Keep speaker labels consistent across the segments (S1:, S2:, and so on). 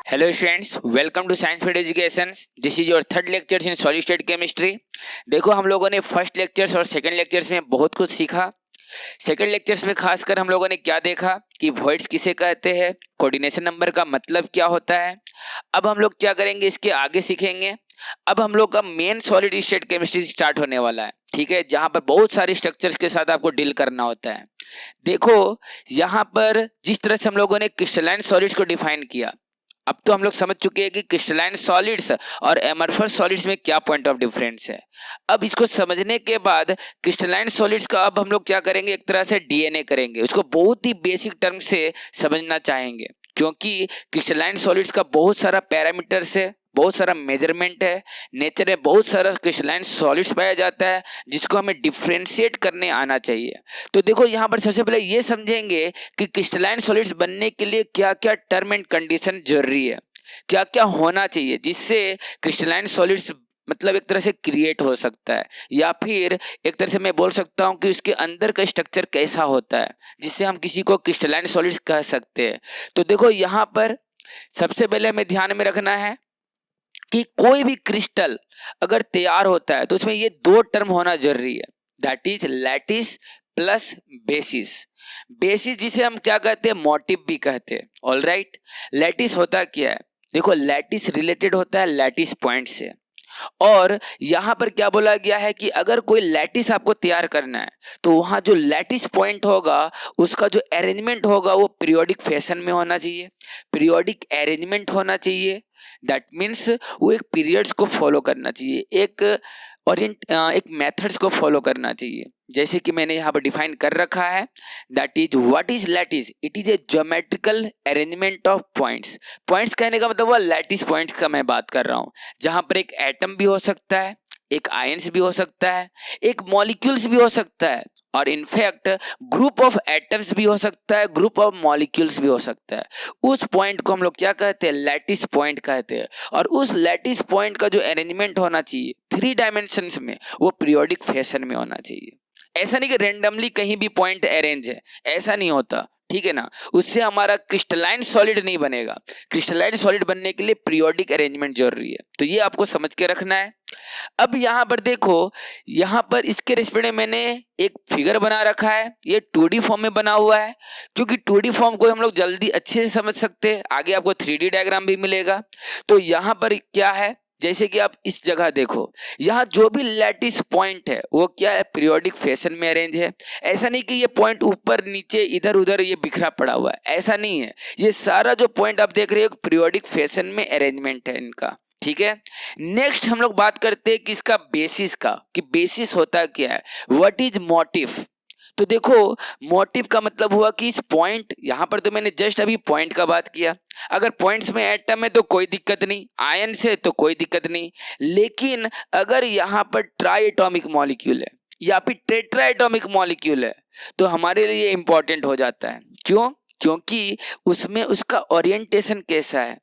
S1: Hello students, welcome to Science Field Education. This is your third lecture in solid state chemistry. देखो हम लोगों ने first lectures और second lectures में बहुत कुछ सीखा. सेकंड लेक्चर्स में खासकर हम लोगों ने क्या देखा कि वॉइड्स किसे कहते हैं, कोऑर्डिनेशन नंबर का मतलब क्या होता है. अब हम लोग क्या करेंगे, इसके आगे सीखेंगे. अब हम लोग का main solid state chemistry start होने वाला है, ठीक है, जहां पर बहुत सारे स्ट्रक्चर्स के साथ आपको डील करना होता है. देखो यहाँ पर जिस तरह से हम लोगों ने क्रिस्टलाइन सॉलिड्स को डिफाइन किया, अब तो हम लोग समझ चुके हैं कि क्रिस्टलाइन सॉलिड्स और एमरफस सॉलिड्स में क्या पॉइंट ऑफ डिफरेंस है. अब इसको समझने के बाद क्रिस्टलाइन सॉलिड्स का अब हम लोग क्या करेंगे, एक तरह से डीएनए करेंगे. उसको बहुत ही बेसिक टर्म से समझना चाहेंगे, क्योंकि क्रिस्टलाइन सॉलिड्स का बहुत सारा पैरामीटर्स है, बहुत सारा मेजरमेंट है. नेचर में बहुत सारा क्रिस्टलाइन सॉलिड्स पाया जाता है जिसको हमें डिफ्रेंशिएट करने आना चाहिए. तो देखो यहाँ पर सबसे पहले ये समझेंगे कि क्रिस्टलाइन सॉलिड्स बनने के लिए क्या क्या टर्म एंड कंडीशन जरूरी है, क्या क्या होना चाहिए जिससे क्रिस्टलाइन सॉलिड्स मतलब एक तरह से क्रिएट हो सकता है, या फिर एक तरह से मैं बोल सकता हूँ कि उसके अंदर का स्ट्रक्चर कैसा होता है जिससे हम किसी को क्रिस्टलाइन सॉलिड्स कह सकते हैं. तो देखो यहाँ पर सबसे पहले हमें ध्यान में रखना है कि कोई भी क्रिस्टल अगर तैयार होता है तो उसमें ये दो टर्म होना जरूरी है, that is lattice plus basis. Basis जिसे हम क्या कहते हैं, मोटिव भी कहते हैं. ऑलराइट, लैटिस होता क्या है, देखो लैटिस रिलेटेड होता है लैटिस पॉइंट से. और यहां पर क्या बोला गया है कि अगर कोई लैटिस आपको तैयार करना है तो वहां जो लैटिस पॉइंट होगा उसका जो अरेंजमेंट होगा वो पीरियोडिक फैशन में होना चाहिए, पीरियोडिक अरेंजमेंट होना चाहिए. दैट मीन्स वो एक पीरियड्स को फॉलो करना चाहिए, एक मेथड्स को फॉलो करना चाहिए. जैसे कि मैंने यहाँ पर डिफाइन कर रखा है, that is what is lattice, it is A geometrical arrangement of points. Points कहने का मतलब वो लैटिस पॉइंट्स का मैं बात कर रहा हूँ, जहां पर एक एटम भी हो सकता है, एक आयंस भी हो सकता है, एक मॉलिक्यूल्स भी हो सकता है, और इनफैक्ट ग्रुप ऑफ एटम्स भी हो सकता है, ग्रुप ऑफ मॉलिक्यूल्स भी हो सकता है. उस पॉइंट को हम लोग क्या कहते हैं, लैटिस पॉइंट कहते हैं. और उस लैटिस पॉइंट का जो अरेंजमेंट होना चाहिए 3 डायमेंशंस में, वो पीरियोडिक फैशन में होना चाहिए. ऐसा नहीं कि रेंडमली कहीं भी पॉइंट अरेंज है, ऐसा नहीं होता, ठीक है ना. उससे हमारा क्रिस्टलाइन सॉलिड नहीं बनेगा. क्रिस्टलाइन सॉलिड बनने के लिए पीरियोडिक अरेंजमेंट जरूरी है, तो ये आपको समझ के रखना है. अब यहाँ पर देखो, यहाँ पर इसके रिस्पेक्ट में मैंने एक फिगर बना रखा है, ये 2D फॉर्म में बना हुआ है, क्योंकि 2D फॉर्म को हम लोग जल्दी अच्छे से समझ सकते हैं. आगे आपको 3D डायग्राम भी मिलेगा. तो यहाँ पर क्या है, जैसे कि आप इस जगह देखो, यहाँ जो भी लैटिस पॉइंट है वो क्या है, पीरियोडिक फैशन में अरेंज है. ऐसा नहीं कि ये पॉइंट ऊपर नीचे इधर उधर ये बिखरा पड़ा हुआ है, ऐसा नहीं है. ये सारा जो पॉइंट आप देख रहे हो पीरियोडिक फैशन में अरेंजमेंट है इनका, ठीक है. नेक्स्ट हम लोग बात करते हैं कि इसका बेसिस का, कि बेसिस होता क्या है, व्हाट इज मोटिव. तो देखो मोटिव का मतलब हुआ कि इस पॉइंट, यहां पर तो मैंने जस्ट अभी पॉइंट का बात किया. अगर पॉइंट्स में एटम है तो कोई दिक्कत नहीं, आयन से तो कोई दिक्कत नहीं. लेकिन अगर यहां पर ट्राई एटॉमिक मॉलिक्यूल है या फिर टेट्रा एटॉमिक मॉलिक्यूल है तो हमारे लिए इंपॉर्टेंट हो जाता है. क्यों? क्योंकि उसमें उसका ओरिएंटेशन कैसा है.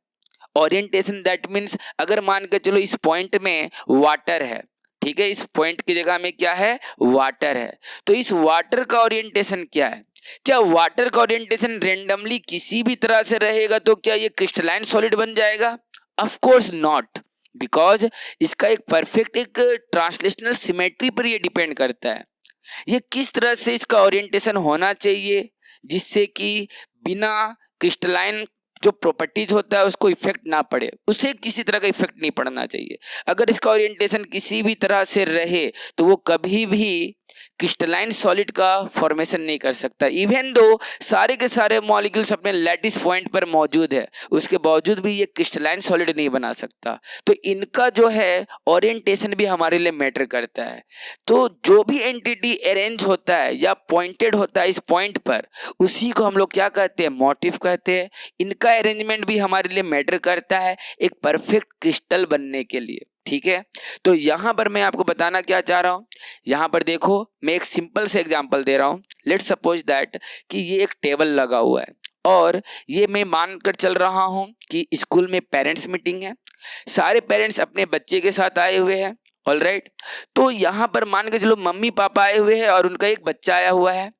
S1: ओरिएंटेशन दैट मीन्स अगर मान के चलो इस पॉइंट में वाटर है, ठीक है, इस पॉइंट की जगह में क्या है, वाटर है, तो इस वाटर का ओरिएंटेशन क्या है. क्या वाटर का ओरिएंटेशन रेंडमली किसी भी तरह से रहेगा तो क्या ये क्रिस्टलाइन सॉलिड बन जाएगा? ऑफ कोर्स नॉट, बिकॉज इसका एक परफेक्ट एक ट्रांसलेशनल सिमेट्री पर ये डिपेंड करता है. ये किस तरह से इसका ओरिएंटेशन होना चाहिए जिससे कि बिना क्रिस्टलाइन जो प्रॉपर्टीज होता है उसको इफेक्ट ना पड़े, उसे किसी तरह का इफेक्ट नहीं पड़ना चाहिए. अगर इसका ओरिएंटेशन किसी भी तरह से रहे तो वो कभी भी क्रिस्टलाइन सॉलिड का फॉर्मेशन नहीं कर सकता. इवन दो सारे के सारे मॉलिक्यूल्स अपने लैटिस पॉइंट पर मौजूद है, उसके बावजूद भी ये क्रिस्टलाइन सॉलिड नहीं बना सकता. तो इनका जो है ओरिएंटेशन भी हमारे लिए मैटर करता है. तो जो भी एंटिटी अरेंज होता है या पॉइंटेड होता है इस पॉइंट पर, उसी को हम लोग क्या कहते हैं, मोटिव कहते हैं. इनका अरेंजमेंट भी हमारे लिए मैटर करता है एक परफेक्ट क्रिस्टल बनने के लिए, ठीक है. तो यहां पर मैं आपको बताना क्या चाह रहा हूं, यहां पर देखो मैं एक सिंपल से एग्जांपल दे रहा हूं. लेट्स सपोज दैट कि ये एक टेबल लगा हुआ है और ये मैं मानकर चल रहा हूं कि स्कूल में पेरेंट्स मीटिंग है, सारे पेरेंट्स अपने बच्चे के साथ आए हुए हैं. ऑलराइट, तो यहां पर मान के चलो मम्मी पापा आए हुए हैं और उनका एक बच्चा आया हुआ है.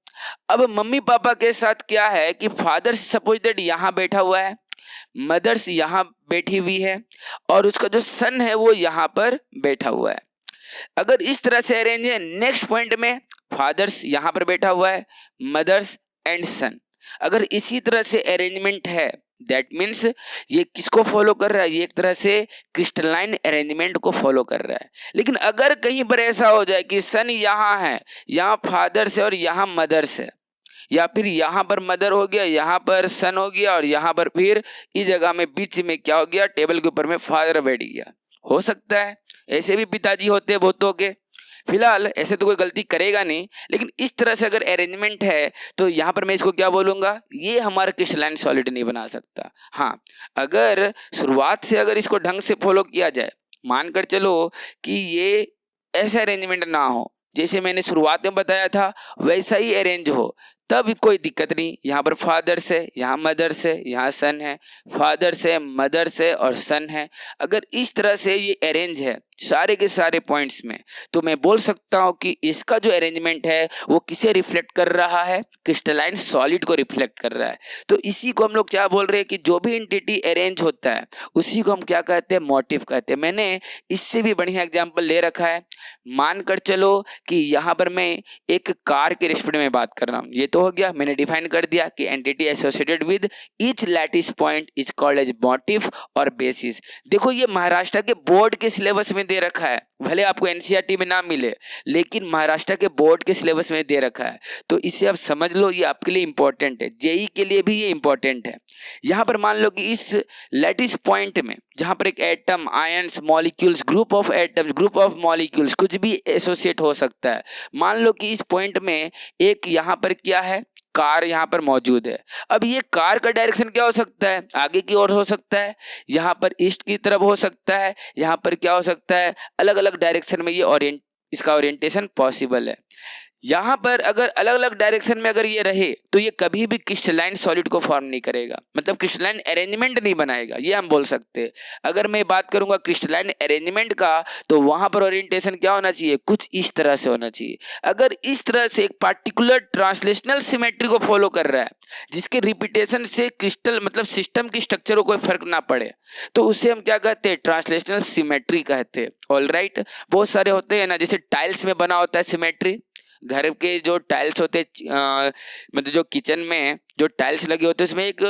S1: अब मम्मी पापा के साथ क्या है कि फादर सपोज दैट यहाँ बैठा हुआ है मदर्स यहाँ बैठी हुई है और उसका जो सन है वो यहाँ पर बैठा हुआ है। अगर इस तरह से अरेंज है, नेक्स्ट पॉइंट में फादर्स यहाँ पर बैठा हुआ है, मदर्स एंड सन। अगर इसी तरह से अरेंजमेंट है, दैट मीन्स ये किसको फॉलो कर रहा है, ये एक तरह से क्रिस्टलाइन अरेंजमेंट को फॉलो कर रहा है। लेकिन अगर कहीं पर ऐसा हो जाए कि सन यहाँ है, यहाँ फादर्स है और यहाँ मदर्स है, या फिर यहाँ पर मदर हो गया, यहाँ पर सन हो गया और यहाँ पर फिर इस जगह में बीच में क्या हो गया, टेबल के ऊपर में फादर बैठ गया, हो सकता है। ऐसे भी पिताजी होते हैं बहुतों के। फिलहाल ऐसे तो कोई गलती करेगा नहीं, लेकिन इस तरह से अगर अरेंजमेंट है तो यहाँ पर मैं इसको क्या बोलूँगा, ये हमारा क्रिस्टलाइन सॉलिड नहीं बना सकता। हाँ, अगर शुरुआत से अगर इसको ढंग से फॉलो किया जाए, मानकर चलो कि ये ऐसा अरेंजमेंट ना हो जैसे मैंने शुरुआत में बताया था, वैसा ही अरेंज हो, तब कोई दिक्कत नहीं। यहाँ पर फादर्स है, यहाँ मदर्स है, यहाँ सन है, फादर्स है, मदर्स है और सन है। अगर इस तरह से ये अरेंज है सारे के सारे पॉइंट्स में, तो मैं बोल सकता हूँ कि इसका जो अरेंजमेंट है वो किसे रिफ्लेक्ट कर रहा है, क्रिस्टलाइन सॉलिड को रिफ्लेक्ट कर रहा है। तो इसी को हम लोग क्या बोल रहे हैं कि जो भी एंटिटी अरेंज होता है उसी को हम क्या कहते हैं, मोटिव कहते हैं। मैंने इससे भी बढ़िया एग्जाम्पल ले रखा है। मानकर चलो कि यहाँ पर मैं एक कार के रिस्पेक्ट में बात कर रहा हूँ, ये तो हो गया, मैंने डिफाइन कर दिया कि entity associated with each lattice point is called as motif और बेसिस। देखो ये महाराष्ट्र के बोर्ड के सिलेबस में दे रखा है, भले आपको एनसीईआरटी में ना मिले, लेकिन महाराष्ट्र के बोर्ड के सिलेबस में दे रखा है, तो इसे आप समझ लो, ये आपके लिए इंपॉर्टेंट है, जेई के लिए भी ये इंपॉर्टेंट है। यहाँ पर मान लो कि इस लैटिस पॉइंट में जहाँ पर एक atom, ions, molecules, group of atoms, group of molecules कुछ भी एसोसिएट हो सकता है। मान लो कि इस पॉइंट में एक यहाँ पर क्या है, कार यहाँ पर मौजूद है। अब ये कार का डायरेक्शन क्या हो सकता है, आगे की ओर हो सकता है, यहाँ पर ईस्ट की तरफ हो सकता है, यहाँ पर क्या हो सकता है, अलग अलग डायरेक्शन में ये इसका ओरिएंटेशन पॉसिबल है। यहाँ पर अगर अलग अलग डायरेक्शन में अगर ये रहे तो ये कभी भी क्रिस्टलाइन सॉलिड को फॉर्म नहीं करेगा, मतलब क्रिस्टलाइन अरेंजमेंट नहीं बनाएगा, ये हम बोल सकते हैं। अगर मैं बात करूंगा क्रिस्टलाइन अरेंजमेंट का, तो वहां पर ओरिएंटेशन क्या होना चाहिए, कुछ इस तरह से होना चाहिए। अगर इस तरह से एक पार्टिकुलर ट्रांसलेशनल सिमेट्री को फॉलो कर रहा है जिसके रिपीटेशन से क्रिस्टल मतलब सिस्टम की स्ट्रक्चर को कोई फर्क ना पड़े, तो उसे हम क्या कहते हैं, ट्रांसलेशनल सिमेट्री कहते हैं। ऑलराइट, बहुत सारे होते हैं ना, जैसे टाइल्स में बना होता है सिमेट्री, घर के जो टाइल्स होते हैं, मतलब जो किचन में जो टाइल्स लगे होते हैं उसमें एक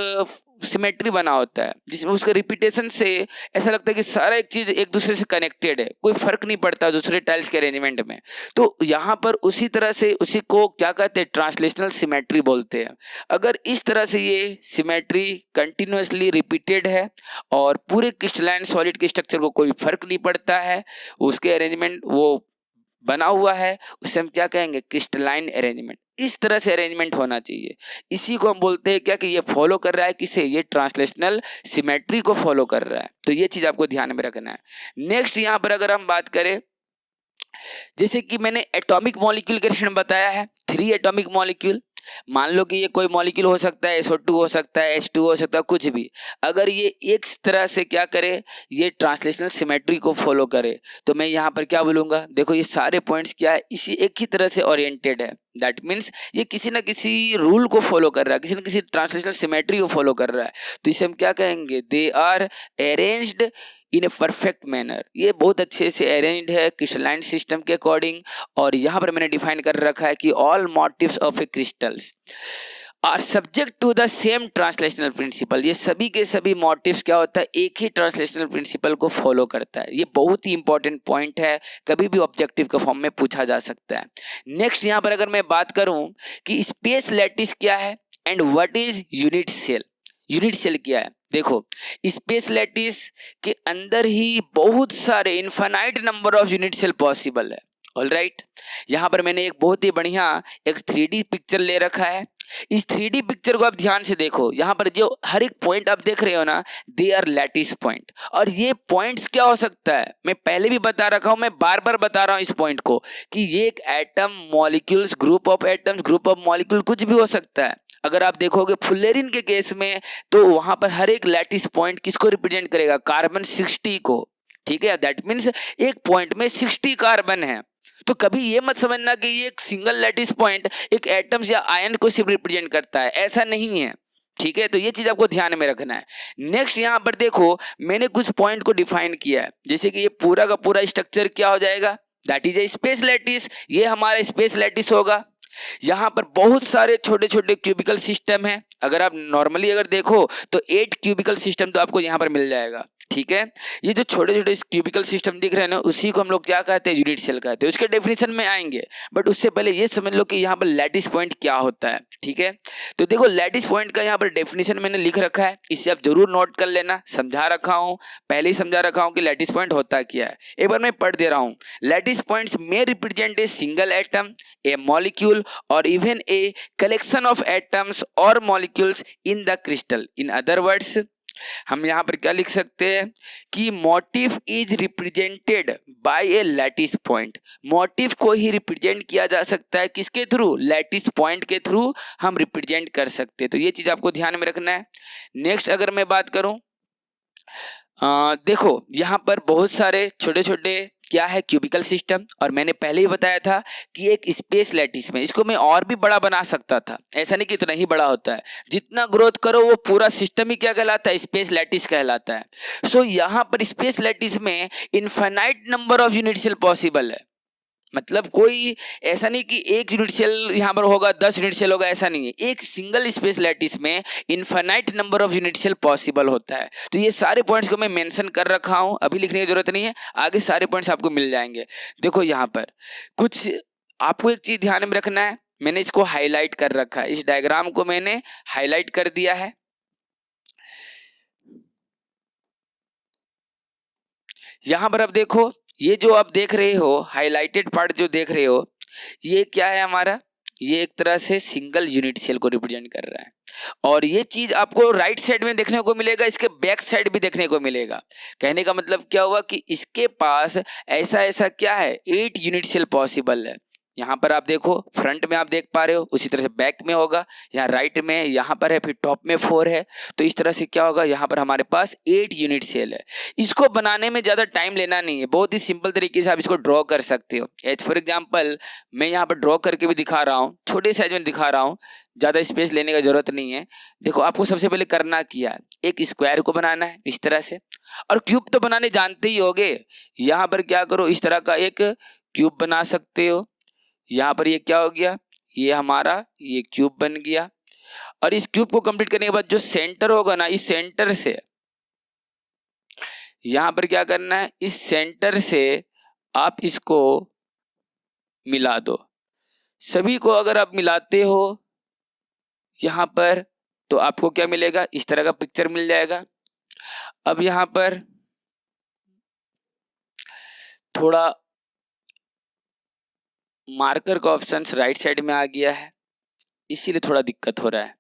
S1: सिमेट्री बना होता है जिसमें उसके रिपीटेशन से ऐसा लगता है कि सारा एक चीज एक दूसरे से कनेक्टेड है, कोई फर्क नहीं पड़ता दूसरे टाइल्स के अरेंजमेंट में। तो यहाँ पर उसी तरह से उसी को क्या कहते हैं, ट्रांसलेशनल सिमेट्री बोलते हैं। अगर इस तरह से ये सिमेट्री कंटिन्यूसली रिपीटेड है और पूरे क्रिस्टलाइन सॉलिड के स्ट्रक्चर को कोई फर्क नहीं पड़ता है, उसके अरेंजमेंट वो बना हुआ है, उसे हम क्या कहेंगे, क्रिस्टलाइन अरेंजमेंट। इस तरह से अरेंजमेंट होना चाहिए। इसी को हम बोलते हैं क्या कि ये फॉलो कर रहा है किसे, ये ट्रांसलेशनल सिमेट्री को फॉलो कर रहा है। तो ये चीज आपको ध्यान में रखना है। नेक्स्ट यहाँ पर अगर हम बात करें, जैसे कि मैंने एटॉमिक मॉलिक्यूल के रिलेशन बताया है, 3 एटॉमिक मॉलिक्यूल। मान लो कि ये कोई मॉलिक्यूल हो सकता है, SO2 हो सकता है, H2 हो सकता है, कुछ भी। अगर ये एक तरह से क्या करे, ये ट्रांसलेशनल सिमेट्री को फॉलो करे, तो मैं यहाँ पर क्या बोलूँगा, देखो ये सारे पॉइंट्स क्या है, इसी एक ही तरह से ओरिएंटेड है। दैट मीन्स ये किसी ना किसी रूल को फॉलो कर रहा है, किसी न किसी ट्रांसलेशनल सिमेट्री को फॉलो कर रहा है। तो इसे हम क्या कहेंगे, they are arranged in a perfect manner. ये बहुत अच्छे से अरेंज्ड है क्रिस्टलाइन सिस्टम के अकॉर्डिंग। और यहाँ पर मैंने डिफाइन कर रखा है कि all motifs of a crystals are subject to the same translational principle. ये सभी के सभी मोटिव्स क्या होता है, एक ही ट्रांसलेशनल प्रिंसिपल को फॉलो करता है। ये बहुत ही इंपॉर्टेंट पॉइंट है, कभी भी ऑब्जेक्टिव के फॉर्म में पूछा जा सकता है। नेक्स्ट यहाँ पर अगर मैं बात करूँ कि स्पेस लैटिस क्या है and what is unit cell. Unit cell क्या है, देखो स्पेस लैटिस के अंदर ही बहुत सारे infinite number of unit cell possible है। ऑलराइट, यहाँ पर मैंने एक बहुत ही बढ़िया एक 3D पिक्चर ले रखा है। इस 3D पिक्चर को आप ध्यान से देखो, यहाँ पर जो हर एक पॉइंट आप देख रहे हो ना, दे आर लैटिस पॉइंट। और ये पॉइंट्स क्या हो सकता है, मैं पहले भी बता रखा हूँ, मैं बार बार बता रहा हूँ इस पॉइंट को कि ये एक atom, molecules, group of atoms, group of molecule कुछ भी हो सकता है। अगर आप देखोगे फुल्लेरिन के केस में, तो वहां पर हर एक लैटिस पॉइंट किसको रिप्रेजेंट करेगा, कार्बन 60 को। ठीक है, दैट मीन्स एक पॉइंट में 60 कार्बन है। तो कभी ये मत समझना कि ये एक सिंगल लैटिस पॉइंट एक एटम्स या आयन को सिर्फ रिप्रेजेंट करता है, ऐसा नहीं है। ठीक है, तो ये चीज आपको ध्यान में रखना है। नेक्स्ट यहाँ पर देखो मैंने कुछ पॉइंट को डिफाइन किया है, जैसे कि ये पूरा का पूरा स्ट्रक्चर क्या हो जाएगा, that is a space lattice. ये हमारा स्पेस लैटिस होगा। यहाँ पर बहुत सारे छोटे छोटे क्यूबिकल सिस्टम है। अगर आप नॉर्मली अगर देखो तो 8 क्यूबिकल सिस्टम तो आपको यहाँ पर मिल जाएगा। ठीक है, ये जो छोटे छोटे क्यूबिकल सिस्टम दिख रहे हैं ना, उसी को हम लोग क्या कहते हैं, यूनिट सेल कहते हैं। उसके डेफिनेशन में आएंगे, बट उससे पहले ये समझ लो कि यहाँ पर लैटिस पॉइंट क्या होता है। ठीक है, तो देखो लैटिस पॉइंट का यहाँ पर डेफिनेशन मैंने लिख रखा है, इसे आप जरूर नोट कर लेना। समझा रखा हूँ, पहले ही समझा रखा हूँ कि लैटिस पॉइंट होता क्या है। एक बार मैं पढ़ दे रहा हूँ। Lattice points may represent a single atom, a molecule or even a collection of atoms or molecules in the crystal. In other words हम यहाँ पर क्या लिख सकते हैं कि motive is represented by a lattice point. Motive को ही रिप्रेजेंट किया जा सकता है किसके थ्रू, लैटिस पॉइंट के थ्रू हम रिप्रेजेंट कर सकते हैं। तो ये चीज आपको ध्यान में रखना है। नेक्स्ट अगर मैं बात करूं, देखो यहाँ पर बहुत सारे छोटे छोटे क्या है क्यूबिकल सिस्टम, और मैंने पहले ही बताया था कि एक स्पेस लैटिस में इसको मैं और भी बड़ा बना सकता था। ऐसा नहीं कि इतना ही बड़ा होता है, जितना ग्रोथ करो वो पूरा सिस्टम ही क्या कहलाता है, स्पेस लैटिस कहलाता है। सो यहाँ पर स्पेस लैटिस में infinite number of unit cell possible है। मतलब कोई ऐसा नहीं कि एक यूनिट सेल यहाँ पर होगा 10 यूनिट सेल होगा, ऐसा नहीं है। एक सिंगल स्पेस लैटिस में infinite number of unit cell possible होता है। तो ये सारे पॉइंट्स को मैं मेंशन कर रखा हूँ, अभी लिखने की जरूरत नहीं है, आगे सारे पॉइंट्स आपको मिल जाएंगे। देखो यहाँ पर कुछ आपको एक चीज ध्यान में रखना है, मैंने इसको हाईलाइट कर रखा है, इस डायग्राम को मैंने हाईलाइट कर दिया है। यहाँ पर अब देखो ये जो आप देख रहे हो हाईलाइटेड पार्ट जो देख रहे हो, ये क्या है हमारा, ये एक तरह से सिंगल यूनिट सेल को रिप्रेजेंट कर रहा है। और ये चीज आपको राइट साइड में देखने को मिलेगा, इसके बैक साइड भी देखने को मिलेगा। कहने का मतलब क्या हुआ कि इसके पास ऐसा ऐसा क्या है, 8 यूनिट सेल पॉसिबल है। यहाँ पर आप देखो फ्रंट में आप देख पा रहे हो, उसी तरह से बैक में होगा, यहाँ राइट में, यहाँ पर है, फिर टॉप में 4 है। तो इस तरह से क्या होगा, यहाँ पर हमारे पास 8 यूनिट सेल है। इसको बनाने में ज़्यादा टाइम लेना नहीं है, बहुत ही सिंपल तरीके से आप इसको ड्रॉ कर सकते हो। एज फॉर एग्जाम्पल मैं यहाँ पर ड्रॉ करके भी दिखा रहा हूँ, छोटे साइज में दिखा रहा हूँ, ज़्यादा स्पेस लेने का जरूरत नहीं है। देखो आपको सबसे पहले करना क्या है, एक स्क्वायर को बनाना है इस तरह से, और क्यूब तो बनाने जानते ही होगे। यहाँ पर क्या करो, इस तरह का एक क्यूब बना सकते हो। यहाँ पर ये क्या हो गया, ये हमारा ये क्यूब बन गया। और इस क्यूब को कंप्लीट करने के बाद जो सेंटर होगा ना, इस सेंटर से यहाँ पर क्या करना है, इस सेंटर से आप इसको मिला दो। सभी को अगर आप मिलाते हो यहाँ पर, तो आपको क्या मिलेगा, इस तरह का पिक्चर मिल जाएगा। अब यहाँ पर थोड़ा मार्कर का ऑप्शन राइट साइड में आ गया है, इसीलिए थोड़ा दिक्कत हो रहा है।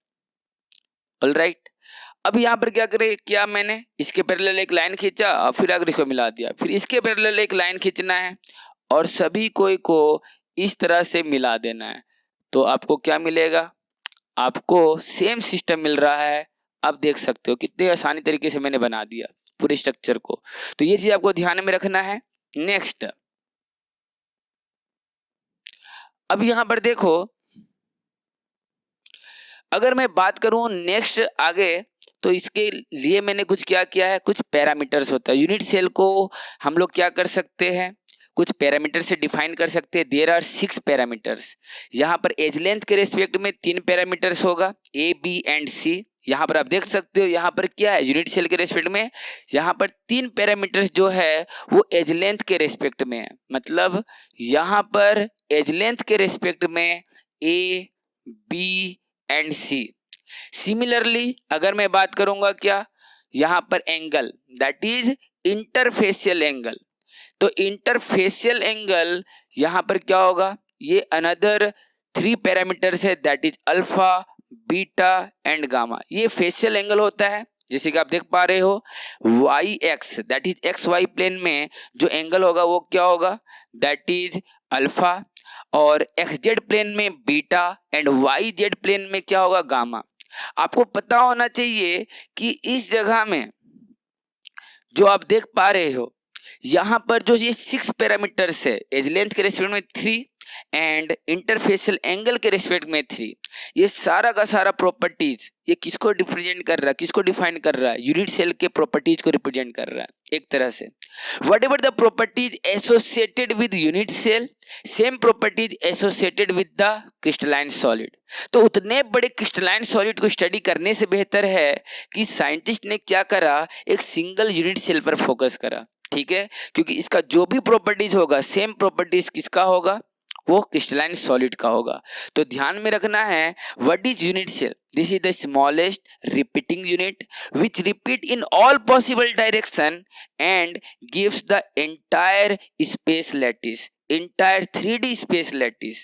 S1: ऑलराइट, अब यहाँ पर क्या करें, क्या मैंने इसके पैरेलल एक लाइन खींचा और फिर अगर इसको मिला दिया, फिर इसके पैरेलल एक लाइन खींचना है और सभी को इस तरह से मिला देना है। तो आपको क्या मिलेगा, आपको सेम सिस्टम मिल रहा है। आप देख सकते हो कितने आसानी तरीके से मैंने बना दिया पूरे स्ट्रक्चर को। तो ये चीज आपको ध्यान में रखना है। नेक्स्ट अब यहाँ पर देखो, अगर मैं बात करूं नेक्स्ट आगे, तो इसके लिए मैंने कुछ क्या किया है, कुछ पैरामीटर्स होता है। यूनिट सेल को हम लोग क्या कर सकते हैं, कुछ पैरामीटर से डिफाइन कर सकते हैं। There are 6 parameters. यहाँ पर एज लेंथ के रेस्पेक्ट में 3 पैरामीटर्स होगा, ए, बी एंड सी। यहाँ पर आप देख सकते हो, यहाँ पर क्या है, यूनिट सेल के रेस्पेक्ट में यहाँ पर 3 पैरामीटर्स जो है वो एज लेंथ के रेस्पेक्ट में है। मतलब यहाँ पर एज लेंथ के रेस्पेक्ट में A, B and C. Similarly अगर मैं बात करूंगा क्या, यहाँ पर angle, that is interfacial angle. तो इंटरफेशियल एंगल यहाँ पर क्या होगा, ये अनदर 3 पैरामीटर्स है, that is alpha, beta and gamma. ये फेशियल एंगल होता है, जैसे कि आप देख पा रहे हो Y X, that is X Y plane में जो एंगल होगा वो क्या होगा, दैट इज अल्फा, और एक्स जेड प्लेन में beta and Y Z plane में क्या होगा, गामा। आपको पता होना चाहिए कि इस जगह में जो आप देख पा रहे हो, यहाँ पर जो ये 6 पैरामीटर्स है, एज लेंथ के रेस्पेक्ट में 3, एंड इंटरफेशियल एंगल के रिस्पेक्ट में 3। ये सारा का सारा प्रॉपर्टीज ये किसको रिप्रेजेंट कर रहा है, किसको डिफाइन कर रहा है? यूनिट सेल के प्रॉपर्टीज को रिप्रेजेंट कर रहा है एक तरह से। Whatever the properties associated with unit cell, same properties associated with the crystalline solid. तो उतने बड़े क्रिस्टलाइन सॉलिड को स्टडी करने से बेहतर है कि साइंटिस्ट ने क्या करा, एक सिंगल यूनिट सेल पर फोकस करा, ठीक है, क्योंकि इसका जो भी प्रॉपर्टीज होगा सेम प्रॉपर्टीज किसका होगा, वो क्रिस्टलाइन सॉलिड का होगा। तो ध्यान में रखना है, what is unit cell? This is the smallest repeating unit which repeat in all possible direction and gives the entire space lattice, entire 3D space lattice,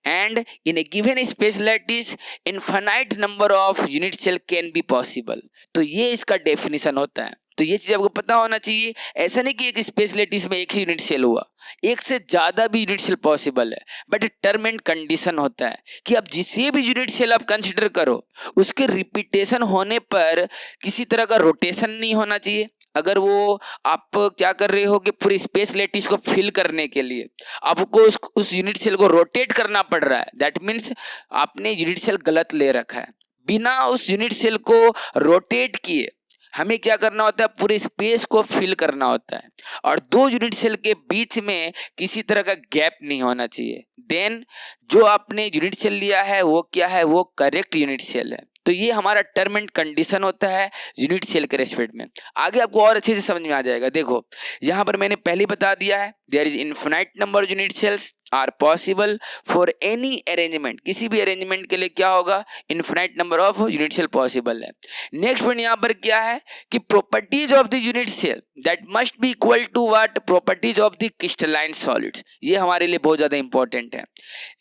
S1: and in a given space lattice infinite number of unit cell can be possible। तो ये इसका definition होता है। तो ये चीज आपको पता होना चाहिए। ऐसा नहीं कि एक स्पेस लैटिस में एक ही यूनिट सेल हुआ, एक से ज्यादा भी यूनिट सेल पॉसिबल है, बट टर्म एंड कंडीशन होता है कि अब जिसे भी यूनिट सेल आप कंसिडर करो उसके रिपीटेशन होने पर किसी तरह का रोटेशन नहीं होना चाहिए। अगर वो आप क्या कर रहे हो कि पूरी स्पेस लैटिस को फिल करने के लिए आपको उस यूनिट सेल को रोटेट करना पड़ रहा है, दैट मीन्स आपने यूनिट सेल गलत ले रखा है। बिना उस यूनिट सेल को रोटेट किए हमें क्या करना होता है, पूरे स्पेस को फिल करना होता है, और दो यूनिट सेल के बीच में किसी तरह का गैप नहीं होना चाहिए। देन जो आपने यूनिट सेल लिया है वो क्या है, वो करेक्ट यूनिट सेल है। तो ये हमारा टर्म एंड कंडीशन होता है यूनिट सेल के रेस्पेक्ट में। आगे आपको और अच्छे से समझ में आ जाएगा। देखो यहाँ पर मैंने पहले बता दिया है, there is infinite number unit cells are possible for any arrangement. किसी भी अरेंजमेंट के लिए क्या होगा, infinite number of unit cell possible है। नेक्स्ट पॉइंट यहाँ पर क्या है कि properties of the unit cell that must be equal to what, properties of the crystalline solids. ये हमारे लिए बहुत ज्यादा इंपॉर्टेंट है।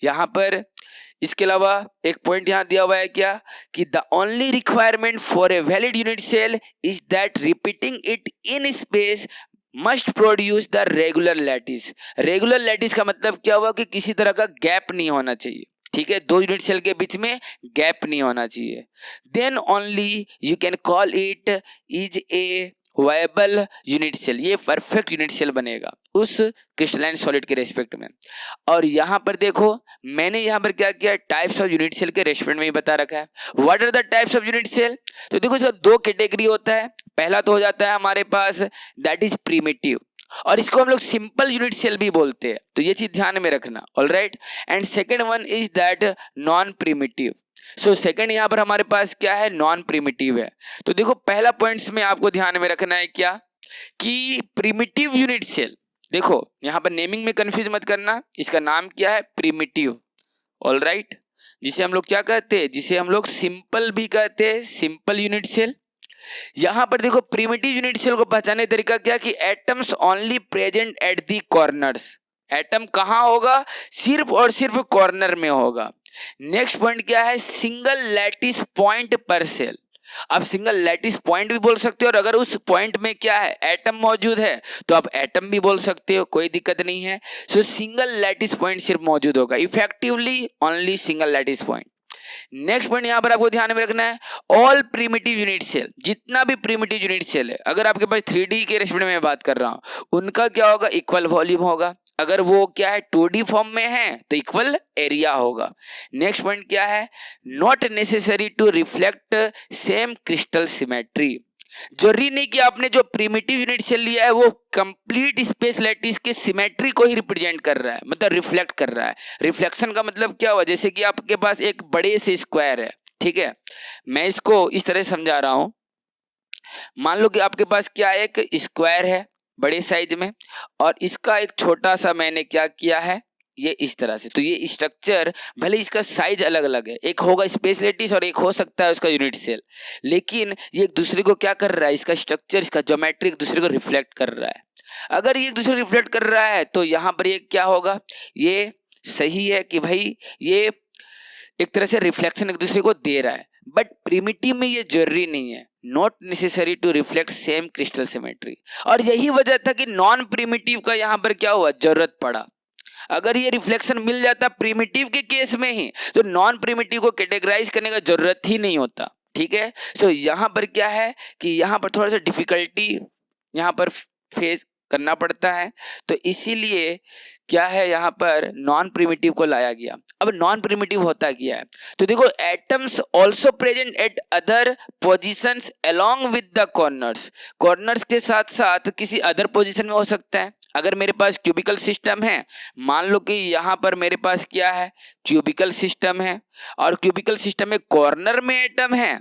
S1: यहाँ पर इसके अलावा एक पॉइंट यहां दिया हुआ है क्या, कि the only requirement for a valid unit cell is that repeating it in space must produce the regular lattice. Regular lattice का मतलब क्या हुआ कि किसी तरह का गैप नहीं होना चाहिए, ठीक है, दो यूनिट सेल के बीच में गैप नहीं होना चाहिए। Then only you can call it is a viable unit cell. ये परफेक्ट यूनिट सेल बनेगा उस क्रिस्टलाइन सॉलिड के रेस्पेक्ट में। और यहाँ पर देखो मैंने यहाँ पर क्या किया, टाइप्स ऑफ यूनिट सेल के रेस्पेक्ट में ही बता रखा है। What are the types of unit cell? तो देखो इसका दो कैटेगरी होता है। पहला तो हो जाता है हमारे पास दैट इज प्रिमिटिव, और इसको हम लोग सिंपल यूनिट सेल भी बोलते हैं, तो ये चीज ध्यान में रखना, alright. And second one is that non primitive. So second यहाँ पर हमारे पास क्या है, नॉन प्रिमिटिव है। तो देखो पहला पॉइंट्स में आपको ध्यान में रखना है क्या, कि प्रिमिटिव यूनिट सेल, देखो यहाँ पर नेमिंग में कंफ्यूज मत करना, इसका नाम क्या है, प्रिमिटिव, ऑलराइट। जिसे हम लोग क्या कहते हैं, जिसे हम लोग सिंपल भी कहते हैं, सिंपल यूनिट सेल। यहाँ पर देखो प्रिमिटिव यूनिट सेल को पहचानने का तरीका क्या, कि atoms only present at the corners. Atom कहाँ होगा, सिर्फ और सिर्फ कॉर्नर में होगा। नेक्स्ट पॉइंट क्या है, सिंगल लैटिस पॉइंट पर सेल। आप सिंगल लैटिस पॉइंट भी बोल सकते हो, और अगर उस पॉइंट में क्या है, एटम मौजूद है, तो आप एटम भी बोल सकते हो, कोई दिक्कत नहीं है। सो सिंगल लैटिस पॉइंट सिर्फ मौजूद होगा, effectively only single lattice point. Next point यहां पर आपको ध्यान में रखना है, ऑल प्रिमिटिव यूनिट सेल, जितना भी प्रिमिटिव यूनिट सेल है, अगर आपके पास 3D के रेस्पेक्ट में बात कर रहा हूं, उनका क्या होगा, इक्वल वॉल्यूम होगा। अगर वो क्या है 2D फॉर्म में है तो इक्वल एरिया होगा। नेक्स्ट पॉइंट क्या है, not necessary to reflect same crystal symmetry. जरूरी नहीं कि आपने जो प्रिमिटिव यूनिट सेल लिया है वो कंप्लीट स्पेस लैटिस के सिमेट्री को ही रिप्रेजेंट कर रहा है, मतलब रिफ्लेक्ट कर रहा है। रिफ्लेक्शन का मतलब क्या हुआ, जैसे कि आपके पास एक बड़े से स्क्वायर है, ठीक है, मैं इसको इस तरह समझा रहा हूं। मान लो कि आपके पास क्या एक स्क्वायर है बड़े साइज में, और इसका एक छोटा सा मैंने क्या किया है, ये इस तरह से। तो ये स्ट्रक्चर भले इसका साइज अलग अलग है, एक होगा स्पेस लैटिस और एक हो सकता है उसका यूनिट सेल, लेकिन ये एक दूसरे को क्या कर रहा है, इसका स्ट्रक्चर, इसका ज्योमेट्री एक दूसरे को रिफ्लेक्ट कर रहा है। अगर ये एक दूसरे को रिफ्लेक्ट कर रहा है तो यहाँ पर ये क्या होगा, ये सही है कि भाई ये एक तरह से रिफ्लेक्शन एक दूसरे को दे रहा है। बट प्रिमिटिव में ये जरूरी नहीं है, not necessary to reflect same crystal symmetry. और यही वजह था कि नॉन प्रिमिटिव का यहाँ पर क्या हुआ, जरूरत पड़ा। अगर ये रिफ्लेक्शन मिल जाता प्रिमिटिव के केस में ही, तो नॉन प्रिमिटिव को कैटेगराइज करने का जरूरत ही नहीं होता, ठीक है। सो यहाँ पर क्या है कि यहाँ पर थोड़ा सा डिफिकल्टी यहाँ पर फेस करना पड़ता है। तो इसीलिए क्या है यहाँ पर नॉन प्रिमिटिव को लाया गया। अब नॉन प्रिमिटिव होता क्या है, तो देखो atoms also present at other positions along with the corners, corners के साथ साथ किसी अदर पोजिशन में हो सकता है। अगर मेरे पास क्यूबिकल सिस्टम है, मान लो कि यहाँ पर मेरे पास क्या है, क्यूबिकल सिस्टम है, और क्यूबिकल सिस्टम में कॉर्नर में एटम है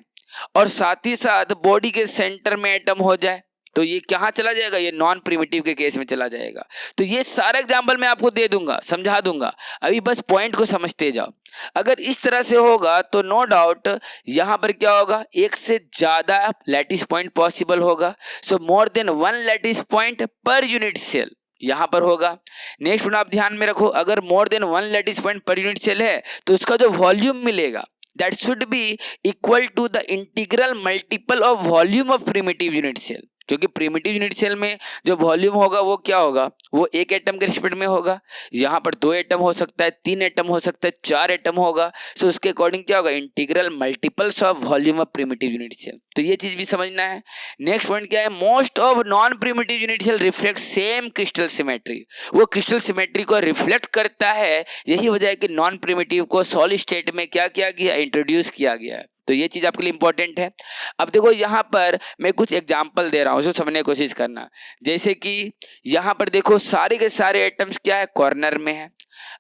S1: और साथ ही साथ बॉडी के सेंटर में एटम हो जाए, तो ये कहाँ चला जाएगा, ये नॉन प्रिमिटिव के केस में चला जाएगा। तो ये सारा एग्जांपल मैं आपको दे दूंगा, समझा दूंगा, अभी बस पॉइंट को समझते जाओ। अगर इस तरह से होगा तो नो डाउट यहाँ पर क्या होगा, एक से ज्यादा लैटिस पॉइंट पॉसिबल होगा। So more than one lattice point per unit cell यहाँ पर होगा। नेक्स्ट आप ध्यान में रखो, अगर more than one lattice point per unit cell है तो उसका जो वॉल्यूम मिलेगा that should be equal to the integral multiple of volume of primitive unit cell, क्योंकि प्रिमिटिव यूनिट सेल में जो वॉल्यूम होगा वो क्या होगा, वो एक एटम के रिस्पेक्ट में होगा। यहाँ पर 2 एटम हो सकता है, 3 एटम हो सकता है, 4 एटम होगा। सो उसके अकॉर्डिंग क्या होगा, integral multiples of volume of primitive unit cell. तो ये चीज भी समझना है। नेक्स्ट पॉइंट क्या है, most of non primitive unit cell reflect same crystal symmetry, वो क्रिस्टल सिमेट्री को रिफ्लेक्ट करता है। यही वजह है कि नॉन प्रिमिटिव को सॉलिड स्टेट में क्या किया गया, इंट्रोड्यूस किया गया है। तो ये चीज आपके लिए इंपॉर्टेंट है। अब देखो यहाँ पर मैं कुछ एग्जांपल दे रहा हूँ, उसको समझने की कोशिश करना। जैसे कि यहाँ पर देखो सारे के सारे एटम्स क्या है, कॉर्नर में है।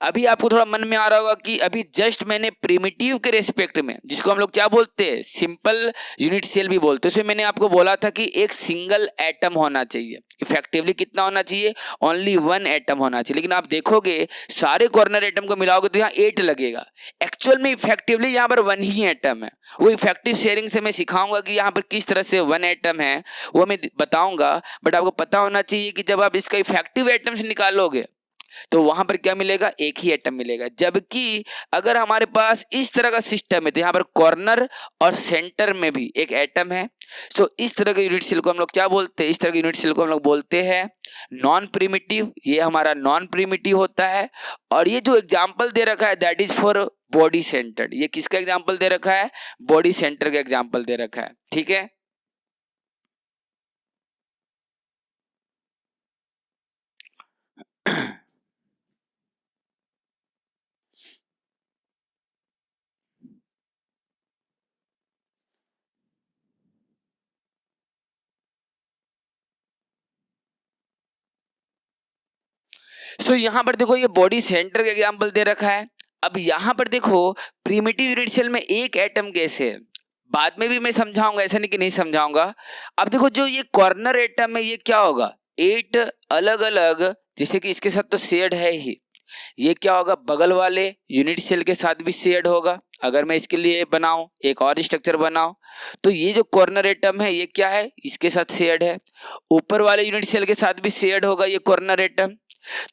S1: अभी आपको थोड़ा मन में आ रहा होगा कि अभी जस्ट मैंने प्रिमिटिव के रेस्पेक्ट में, जिसको हम लोग क्या बोलते हैं, सिंपल यूनिट सेल भी बोलते हैं, उसमें मैंने आपको बोला था कि एक सिंगल एटम होना चाहिए। इफेक्टिवली कितना होना चाहिए, ओनली 1 एटम होना चाहिए। लेकिन आप देखोगे सारे कॉर्नर एटम को मिलाओगे तो यहाँ 8 लगेगा। एक्चुअल में इफेक्टिवली यहाँ पर 1 ही एटम है। वो इफेक्टिव शेयरिंग से मैं सिखाऊंगा कि यहाँ पर किस तरह से 1 एटम है, वो मैं बताऊंगा। बट आपको पता होना चाहिए कि जब आप इसका इफेक्टिव एटम्स निकालोगे तो वहां पर क्या मिलेगा, एक ही एटम मिलेगा। जबकि अगर हमारे पास इस तरह का सिस्टम है तो यहाँ पर कॉर्नर और सेंटर में भी एक एटम है। सो इस तरह के यूनिट सेल को हम लोग क्या बोलते हैं, इस तरह के यूनिट सेल को हम लोग बोलते हैं नॉन प्रिमिटिव। ये हमारा नॉन प्रिमिटिव होता है। और ये जो एग्जाम्पल दे रखा है that is for body centred. ये किसका एग्जाम्पल दे रखा है, बॉडी सेंटर का एग्जाम्पल दे रखा है। ठीक है, सो यहाँ पर देखो ये बॉडी सेंटर का एग्जाम्पल दे रखा है। अब यहाँ पर देखो प्रिमिटिव यूनिट सेल में एक एटम कैसे है, बाद में भी मैं समझाऊंगा, ऐसा नहीं कि नहीं समझाऊंगा। अब देखो जो ये कॉर्नर एटम है ये क्या होगा, 8 अलग अलग, जैसे कि इसके साथ तो शेयर्ड है ही, ये क्या होगा, बगल वाले यूनिट सेल के साथ भी शेयर्ड होगा। अगर मैं इसके लिए बनाऊं, एक और स्ट्रक्चर बनाऊं, तो ये जो कॉर्नर एटम है ये क्या है, इसके साथ शेयर्ड है। ऊपर वाले यूनिट सेल के साथ भी शेयर्ड होगा ये कॉर्नर एटम।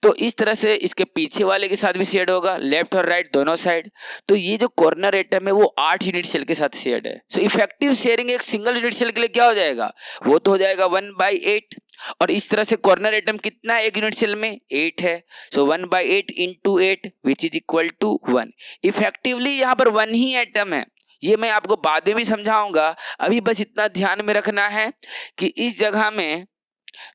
S1: तो इस तरह से इसके पीछे वाले के साथ भी शेयर्ड होगा, लेफ्ट और राइट दोनों साइड। तो ये जो कॉर्नर एटम है वो 8 यूनिट सेल के साथ शेयर्ड है। सो इफेक्टिव शेयरिंग एक सिंगल यूनिट सेल के लिए क्या हो जाएगा, वो तो हो जाएगा 1/8। और इस तरह से कॉर्नर एटम कितना है एक यूनिट सेल में, 8 है। So 1/8 into 8 which is equal to 1। Effectively यहाँ पर 1 ही एटम है। ये मैं आपको बाद में भी समझाऊंगा, अभी बस इतना ध्यान में रखना है कि इस जगह में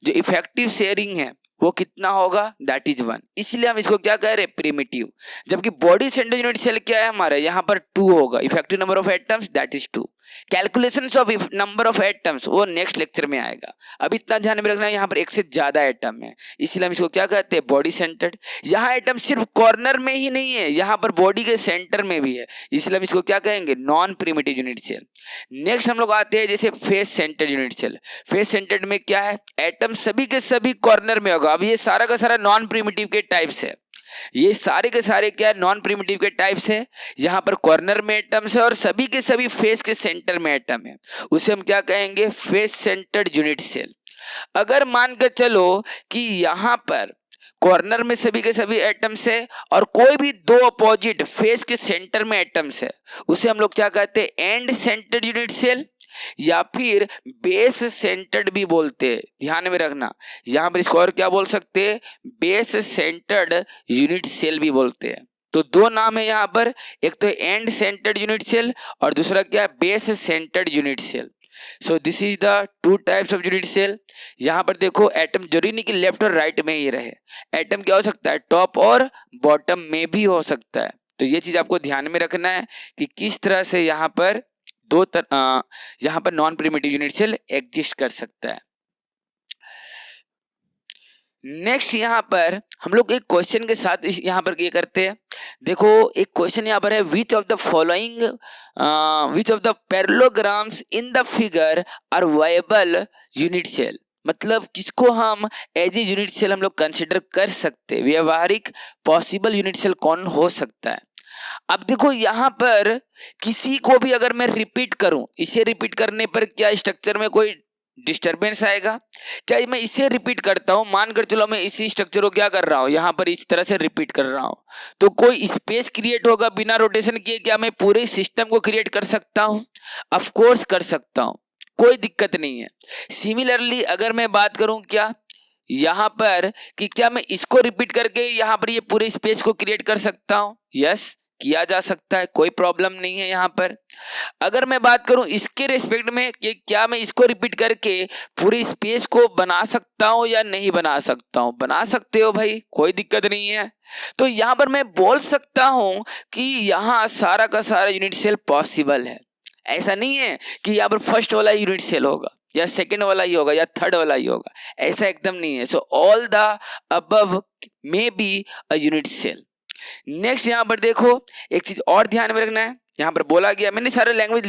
S1: जो इफेक्टिव शेयरिंग है वो कितना होगा, दैट इज 1। इसलिए हम इसको क्या कह रहे हैं, प्रिमिटिव। जबकि बॉडी सेंटर यूनिट सेल क्या है हमारा, यहाँ पर 2 होगा। Effective number of atoms that is 2। Calculations of number of atoms वो नेक्स्ट लेक्चर में आएगा। अब इतना ध्यान में रखना है यहाँ पर एक से ज्यादा एटम है, इसलिए हम इसको क्या कहते हैं, बॉडी सेंटर्ड। यहाँ एटम सिर्फ कॉर्नर में ही नहीं है, यहाँ पर बॉडी के सेंटर में भी है, इसलिए हम इसको क्या कहेंगे, non primitive unit cell. Next हम लोग आते हैं जैसे face centred unit cell. Face centred में क्या है, एटम सभी के सभी कॉर्नर में होगा। अब ये सारा का सारा नॉन प्रिमिटिव के टाइप्स है, ये सारे के सारे क्या है, नॉन प्रिमिटिव के टाइप्स है। यहाँ पर कॉर्नर में एटम्स है और सभी के सभी फेस के सेंटर में एटम है, उसे हम क्या कहेंगे, फेस सेंटर्ड यूनिट सेल। अगर मानकर चलो कि यहाँ पर कॉर्नर में सभी के सभी एटम्स है और कोई भी 2 अपोजिट फेस के सेंटर में एटम्स है, उसे हम लोग क्या कहते हैं, एंड सेंटर्ड यूनिट सेल या फिर बेस सेंटर्ड भी बोलते हैं। ध्यान में रखना, यहां पर इसको और क्या बोल सकते हैं, बेस सेंटर्ड यूनिट सेल भी बोलते हैं। तो 2 नाम है यहाँ पर, एक तो एंड सेंटर्ड यूनिट सेल और दूसरा क्या है, base centred unit cell. So this is the two types of unit cell. यहाँ पर देखो एटम जरूरी नहीं कि लेफ्ट और राइट में ही रहे, एटम क्या हो सकता है टॉप और बॉटम में भी हो सकता है। तो ये चीज आपको ध्यान में रखना है कि किस तरह से यहाँ पर यहाँ पर non primitive unit cell exist कर सकता है। नेक्स्ट यहाँ पर हम लोग एक क्वेश्चन के साथ यहाँ पर ये करते हैं। देखो एक क्वेश्चन यहाँ पर है, which of the parallelograms in the figure are viable unit cell. मतलब किसको हम एज ए यूनिट सेल हम लोग कंसिडर कर सकते हैं, व्यवहारिक पॉसिबल यूनिट सेल कौन हो सकता है। अब देखो यहाँ पर किसी को भी अगर मैं रिपीट करूं, इसे रिपीट करने पर क्या स्ट्रक्चर में कोई डिस्टरबेंस आएगा? चाहे मैं इसे रिपीट करता हूं, मानकर चलो मैं इसी स्ट्रक्चर को क्या कर रहा हूं, यहाँ पर इस तरह से रिपीट कर रहा हूं, तो कोई स्पेस क्रिएट होगा बिना रोटेशन किए? क्या मैं पूरे सिस्टम को क्रिएट कर सकता हूं? ऑफ कोर्स कर सकता हूं, कोई दिक्कत नहीं है। सिमिलरली अगर मैं बात करूं क्या यहाँ पर कि क्या मैं इसको रिपीट करके यहाँ पर ये पूरे स्पेस को क्रिएट कर सकता हूं? यस, किया जा सकता है, कोई प्रॉब्लम नहीं है यहाँ पर। अगर मैं बात करूं इसके रेस्पेक्ट में कि क्या मैं इसको रिपीट करके पूरी स्पेस को बना सकता हूं या नहीं बना सकता हूं? बना सकते हो भाई, कोई दिक्कत नहीं है। तो यहाँ पर मैं बोल सकता हूं कि यहाँ सारा का सारा यूनिट सेल पॉसिबल है। ऐसा नहीं है कि यहाँ पर फर्स्ट वाला यूनिट सेल होगा या सेकेंड वाला ही होगा या थर्ड वाला ही होगा, ऐसा एकदम नहीं है। So all the above may be a unit cell. Next यहाँ पर देखो एक चीज और ध्यान में रखना है, यहाँ पर बोला गया, मैंने सारे लैंग्वेज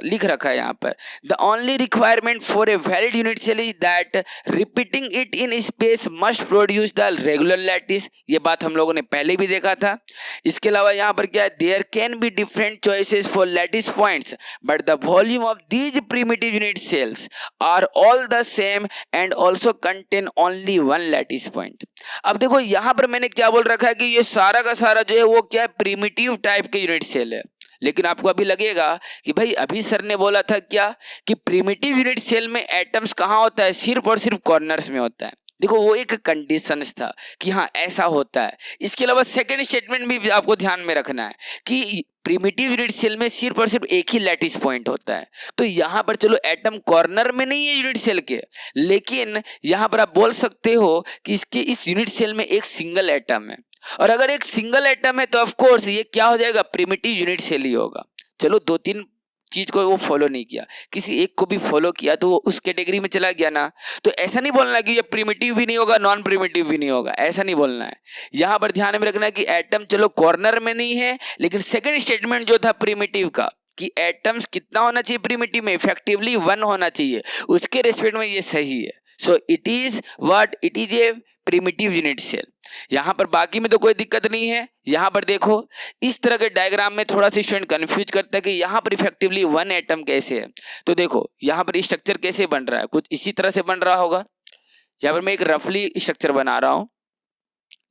S1: लिख रखा है यहाँ पर। The only requirement for a valid unit cell is that repeating it in space must produce the regular lattice. ये बात हम लोगों ने पहले भी देखा था। इसके अलावा यहाँ पर क्या है, there can be different choices for lattice points but the volume of these primitive unit cells are all the same and also contain only one lattice point. अब देखो यहाँ पर मैंने क्या बोल रखा है कि ये सारा का सारा जो है वो क्या है, प्रिमिटिव टाइप के यूनिट सेल है। लेकिन आपको अभी लगेगा कि भाई अभी सर ने बोला था क्या कि प्रिमिटिव यूनिट सेल में एटम्स कहाँ होता है, सिर्फ और सिर्फ कॉर्नर्स में होता है। देखो वो एक कंडीशंस था कि हाँ ऐसा होता है। इसके अलावा सेकंड स्टेटमेंट भी आपको ध्यान में रखना है कि प्रिमिटिव यूनिट सेल में सिर्फ और सिर्फ एक ही लैटिस पॉइंट होता है। तो यहाँ पर चलो एटम कॉर्नर में नहीं है यूनिट सेल के, लेकिन यहाँ पर आप बोल सकते हो कि इसके इस यूनिट सेल में एक सिंगल एटम है, और अगर एक सिंगल एटम है तो ऑफ कोर्स ये क्या हो जाएगा, प्रिमिटिव यूनिट सेल ही होगा। चलो दो तीन चीज को वो फॉलो नहीं किया, किसी एक को भी फॉलो किया तो वो उस कैटेगरी में चला गया ना। तो ऐसा नहीं बोलना कि ये प्रिमिटिव भी नहीं होगा नॉन प्रिमिटिव भी नहीं होगा, ऐसा नहीं बोलना है। यहाँ पर ध्यान में रखना है कि एटम चलो कॉर्नर में नहीं है, लेकिन सेकंड स्टेटमेंट जो था प्रिमिटिव का कि एटम्स कितना होना चाहिए प्रिमिटिव में, इफेक्टिवली 1 होना चाहिए, उसके रेस्पेक्ट में ये सही है। So it is what, it is a primitive unit cell. यहाँ पर बाकी में तो कोई दिक्कत नहीं है। यहाँ पर देखो इस तरह के डायग्राम में थोड़ा सा स्टूडेंट कंफ्यूज करता है कि यहाँ पर इफेक्टिवली 1 एटम कैसे है। तो देखो यहाँ पर स्ट्रक्चर कैसे बन रहा है, कुछ इसी तरह से बन रहा होगा। यहाँ पर मैं एक रफली स्ट्रक्चर बना रहा हूँ,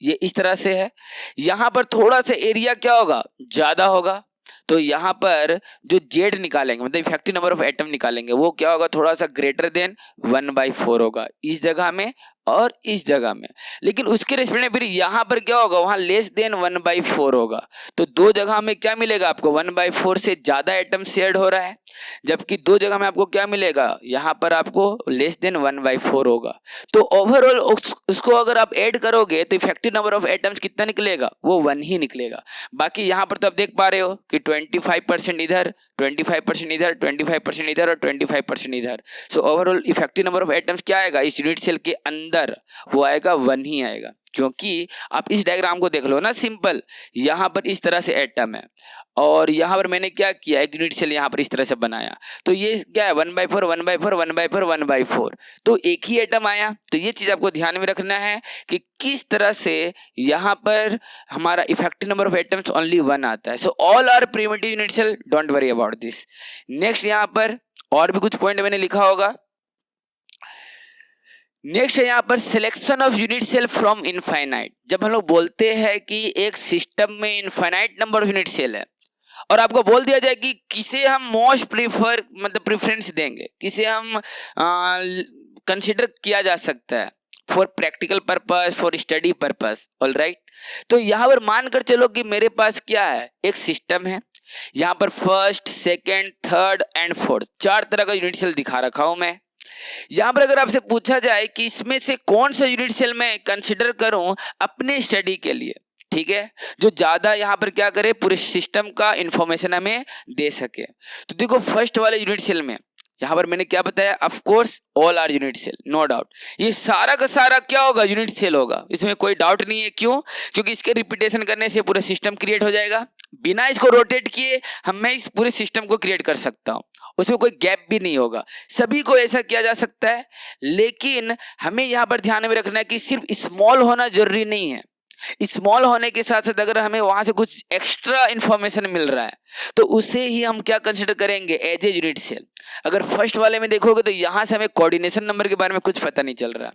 S1: ये इस तरह से है। यहाँ पर थोड़ा सा एरिया क्या होगा, ज्यादा होगा, तो यहाँ पर जो जेड निकालेंगे मतलब इफेक्टिव नंबर ऑफ एटम निकालेंगे वो क्या होगा, थोड़ा सा ग्रेटर देन 1/4 होगा इस जगह में और इस जगह में। लेकिन उसके रेस्पेक्ट में फिर यहाँ पर क्या होगा, वहाँ लेस देन 1/4 होगा। तो दो जगह में क्या मिलेगा आपको, 1/4 से ज्यादा एटम शेयर्ड हो रहा है, जबकि दो जगह में आपको क्या मिलेगा, यहाँ पर आपको लेस देन 1/4 होगा। तो ओवरऑल उसको अगर आप ऐड करोगे तो इफेक्टिव नंबर ऑफ एटम्स कितना निकलेगा, वो 1 ही निकलेगा। बाकी यहाँ पर तो आप देख पा रहे हो कि 25% इधर, 25% इधर, 25% इधर और 25% इधर। So overall effective number of atoms क्या आएगा इस यूनिट सेल के अंदर, वो आएगा 1 ही आएगा। क्योंकि आप इस डायग्राम को देख लो ना, सिंपल यहाँ पर इस तरह से एटम है और यहाँ पर मैंने क्या किया, एक यूनिट सेल यहाँ पर इस तरह से बनाया, तो ये क्या है 1/4 1/4 1/4 1/4, तो एक ही एटम आया। तो ये चीज आपको ध्यान में रखना है कि किस तरह से यहाँ पर हमारा effective number of atoms only 1 आता है। So all are primitive unit cell, don't worry about this. Next यहाँ पर और भी कुछ पॉइंट मैंने लिखा होगा। नेक्स्ट है यहाँ पर selection of unit cell from infinite. जब हम लोग बोलते हैं कि एक सिस्टम में infinite number of unit cell है और आपको बोल दिया जाए कि किसे हम मोस्ट प्रीफर मतलब प्रेफरेंस देंगे, किसे हम कंसिडर किया जा सकता है, for practical purpose, for study purpose. All right, तो यहाँ पर मान कर चलो कि मेरे पास क्या है, एक सिस्टम है। यहाँ पर first, second, third and fourth 4 तरह का यूनिट सेल दिखा रखा हूं मैं। यहाँ पर अगर आपसे पूछा जाए कि इसमें से कौन सा यूनिट सेल मैं कंसिडर करूं अपने स्टडी के लिए, ठीक है, जो ज्यादा यहाँ पर क्या करे, पूरे सिस्टम का इंफॉर्मेशन हमें दे सके, तो देखो फर्स्ट वाले यूनिट सेल में यहाँ पर मैंने क्या बताया, of course all are unit cell, no doubt. ये सारा का सारा क्या होगा, यूनिट सेल होगा, इसमें कोई डाउट नहीं है। क्यों? क्योंकि इसके रिपीटेशन करने से पूरा सिस्टम क्रिएट हो जाएगा। बिना इसको रोटेट किए मैं इस पूरे सिस्टम को क्रिएट कर सकता हूँ, उसमें कोई गैप भी नहीं होगा, सभी को ऐसा किया जा सकता है। लेकिन हमें यहाँ पर ध्यान में रखना है कि सिर्फ स्मॉल होना जरूरी नहीं है। स्मॉल होने के साथ साथ अगर हमें वहां से कुछ एक्स्ट्रा इंफॉर्मेशन मिल रहा है तो उसे ही हम क्या कंसिडर करेंगे, एज ए यूनिट सेल। अगर फर्स्ट वाले में देखोगे तो यहाँ से हमें कोऑर्डिनेशन नंबर के बारे में कुछ पता नहीं चल रहा,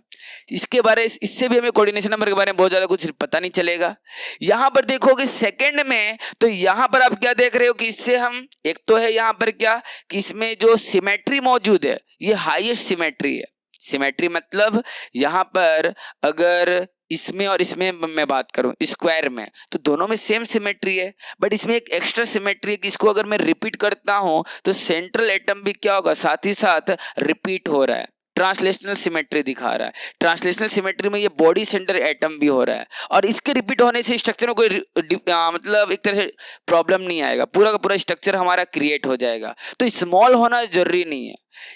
S1: इससे भी हमें कोऑर्डिनेशन नंबर के बारे में बहुत ज्यादा कुछ पता नहीं चलेगा। यहाँ पर देखोगे सेकंड में, तो यहाँ पर आप क्या देख रहे हो कि इससे हम, एक तो है यहाँ पर क्या कि इसमें जो सिमेट्री मौजूद है ये हाईएस्ट सिमेट्री है। सिमेट्री मतलब यहाँ पर अगर इसमें और इसमें मैं बात करूं स्क्वायर में, तो दोनों में सेम सिमेट्री है, बट इसमें एक एक्स्ट्रा सिमेट्री है कि इसको अगर मैं रिपीट करता हूं तो सेंट्रल एटम भी क्या होगा, साथ ही साथ रिपीट हो रहा है। ट्रांसलेशनल सिमेट्री दिखा रहा है। ट्रांसलेशनल सिमेट्री में ये बॉडी सेंटर एटम भी हो रहा है, और इसके रिपीट होने से स्ट्रक्चर में कोई मतलब एक तरह से प्रॉब्लम नहीं आएगा, पूरा का पूरा स्ट्रक्चर हमारा क्रिएट हो जाएगा। तो स्मॉल होना जरूरी नहीं है।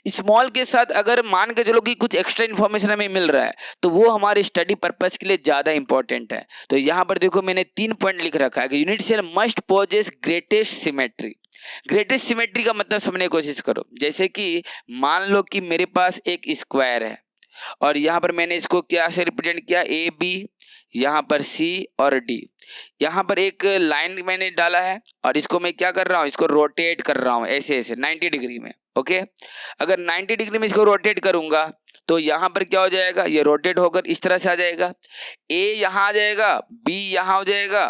S1: स्मॉल के साथ अगर मान के चलो कि कुछ एक्स्ट्रा इन्फॉर्मेशन हमें मिल रहा है तो वो हमारे स्टडी पर्पस के लिए ज्यादा इंपॉर्टेंट है। तो यहाँ पर देखो मैंने 3 पॉइंट लिख रखा है कि unit cell must possess greatest symmetry. Greatest symmetry का मतलब समझने की कोशिश करो। जैसे कि मान लो कि मेरे पास एक स्क्वायर है और यहाँ पर मैंने इसको क्या से रिप्रेजेंट किया, ए बी, यहाँ पर सी और डी। यहाँ पर एक लाइन मैंने डाला है और इसको मैं क्या कर रहा हूँ, इसको रोटेट कर रहा हूँ ऐसे ऐसे 90 डिग्री में। ओके, अगर 90 डिग्री में इसको रोटेट करूंगा तो यहाँ पर क्या हो जाएगा, ये रोटेट होकर इस तरह से आ जाएगा। ए यहाँ आ जाएगा, बी यहाँ हो जाएगा,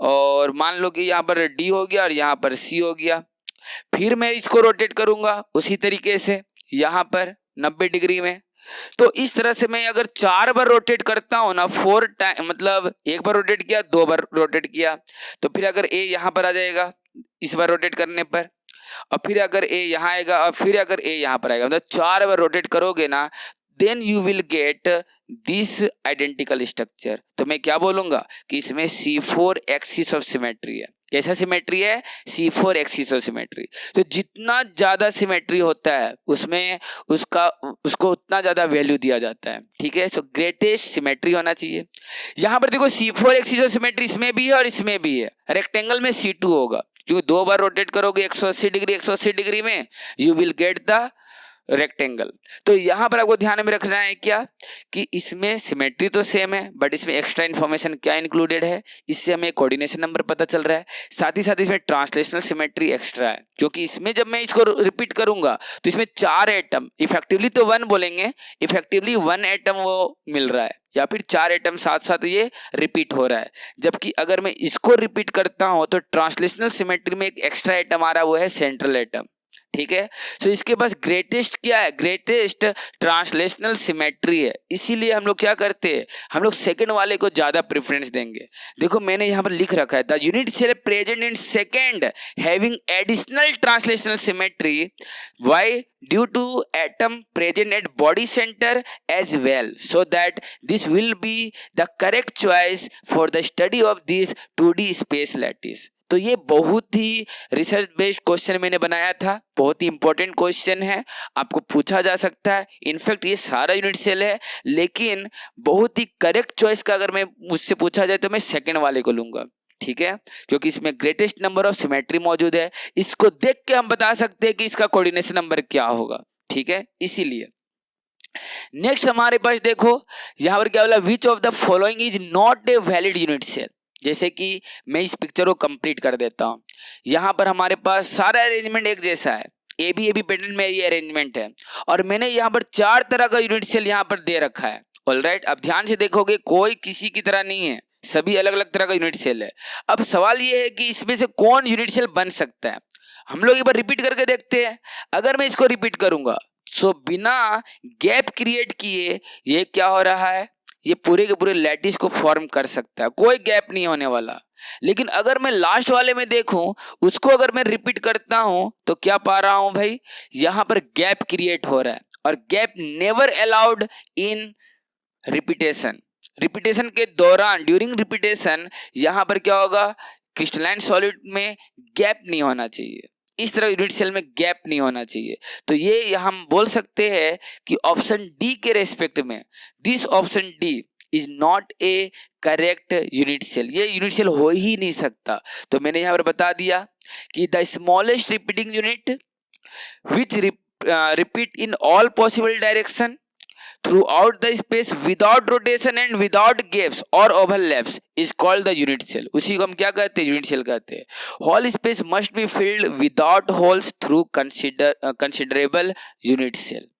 S1: और मान लो कि यहाँ पर डी हो गया और यहाँ पर सी हो गया। फिर मैं इसको रोटेट करूंगा उसी तरीके से यहाँ पर 90 डिग्री में। तो इस तरह से मैं अगर 4 बार रोटेट करता हूं ना, 4 टाइम, मतलब एक बार रोटेट किया, 2 बार रोटेट किया, तो फिर अगर ए यहाँ पर आ जाएगा इस बार रोटेट करने पर, और फिर अगर ए यहाँ आएगा, और फिर अगर ए यहाँ पर आएगा, मतलब 4 बार रोटेट करोगे ना, then you will get this identical structure. तो मैं क्या बोलूंगा कि इसमें C4 एक्सिस ऑफ सिमेट्री है। कैसा सिमेट्री है, C4 एक्सिस ऑफ सिमेट्री। तो जितना ज्यादा सिमेट्री होता है उसमें उसको उतना ज्यादा वैल्यू दिया जाता है। ठीक है, सो ग्रेटेस्ट सिमेट्री होना चाहिए। यहाँ पर देखो C4 एक्सिस ऑफ सिमेट्री इसमें भी है और इसमें भी है। रेक्टेंगल में C2 होगा, क्योंकि 2 बार रोटेट करोगे 180 डिग्री 180 डिग्री में, you will get the rectangle. तो यहाँ पर आपको ध्यान में रखना है क्या कि इसमें सिमेट्री तो सेम है, बट इसमें एक्स्ट्रा इन्फॉर्मेशन क्या इंक्लूडेड है, इससे हमें कोऑर्डिनेशन नंबर पता चल रहा है। साथ ही साथ इसमें ट्रांसलेशनल सिमेट्री एक्स्ट्रा है, क्योंकि इसमें जब मैं इसको रिपीट करूंगा तो इसमें 4 एटम, इफेक्टिवली तो 1 बोलेंगे, इफेक्टिवली 1 एटम वो मिल रहा है, या फिर 4 एटम साथ साथ ये रिपीट हो रहा है। जबकि अगर मैं इसको रिपीट करता हूं तो ट्रांसलेशनल सिमेट्री में एक एक्स्ट्रा एटम आ रहा है, वो है सेंट्रल एटम। ठीक है, सो इसके पास ग्रेटेस्ट क्या है, ग्रेटेस्ट ट्रांसलेशनल सिमेट्री है। इसीलिए हम लोग क्या करते हैं, हम लोग सेकंड वाले को ज्यादा प्रेफरेंस देंगे। देखो मैंने यहाँ पर लिख रखा है, the unit cell present in second having additional translational symmetry, why due to atom present at body center as well, so that this will be the correct choice for the study of this 2D space lattice। तो ये बहुत ही research based question मैंने बनाया था, बहुत ही important question है, आपको पूछा जा सकता है। इनफैक्ट ये सारा यूनिट सेल है, लेकिन बहुत ही करेक्ट चॉइस का अगर मैं मुझसे पूछा जाए तो मैं सेकंड वाले को लूंगा। ठीक है, क्योंकि इसमें ग्रेटेस्ट नंबर ऑफ सिमेट्री मौजूद है। इसको देख के हम बता सकते हैं कि इसका कोऑर्डिनेशन नंबर क्या होगा। ठीक है, इसीलिए नेक्स्ट हमारे पास देखो यहाँ पर क्या बोला, which of the following is not a valid unit cell. जैसे कि मैं इस पिक्चर को कंप्लीट कर देता हूँ। यहाँ पर हमारे पास सारा अरेंजमेंट एक जैसा है, ए बी पैटर्न में ये अरेंजमेंट है, और मैंने यहाँ पर 4 तरह का यूनिट सेल यहाँ पर दे रखा है। ऑलराइट, अब ध्यान से देखोगे कोई किसी की तरह नहीं है, सभी अलग अलग तरह का यूनिट सेल है। अब सवाल ये है कि इसमें से कौन यूनिट सेल बन सकता है। हम लोग एक बार रिपीट करके देखते हैं। अगर मैं इसको रिपीट करूंगा सो बिना गैप क्रिएट किए ये क्या हो रहा है, ये पूरे के पूरे लैटिस को फॉर्म कर सकता है, कोई गैप नहीं होने वाला। लेकिन अगर मैं लास्ट वाले में देखूं, उसको अगर मैं रिपीट करता हूं तो क्या पा रहा हूं भाई, यहां पर गैप क्रिएट हो रहा है। और gap never allowed in repetition. Repetition के दौरान, ड्यूरिंग रिपीटेशन, यहां पर क्या होगा, क्रिस्टलाइन सॉलिड में गैप नहीं होना चाहिए, इस तरह यूनिट सेल में गैप नहीं होना चाहिए। तो ये हम बोल सकते हैं कि ऑप्शन डी के रेस्पेक्ट में, this option D is not a correct unit cell, ये यूनिट सेल हो ही नहीं सकता। तो मैंने यहाँ पर बता दिया कि the smallest repeating unit which repeat in all possible direction throughout the space without rotation and without gaps or overlaps is called the unit cell। उसी को हम क्या कहते हैं, यूनिट सेल कहते हैं। whole space must be filled without holes through considerable unit cell।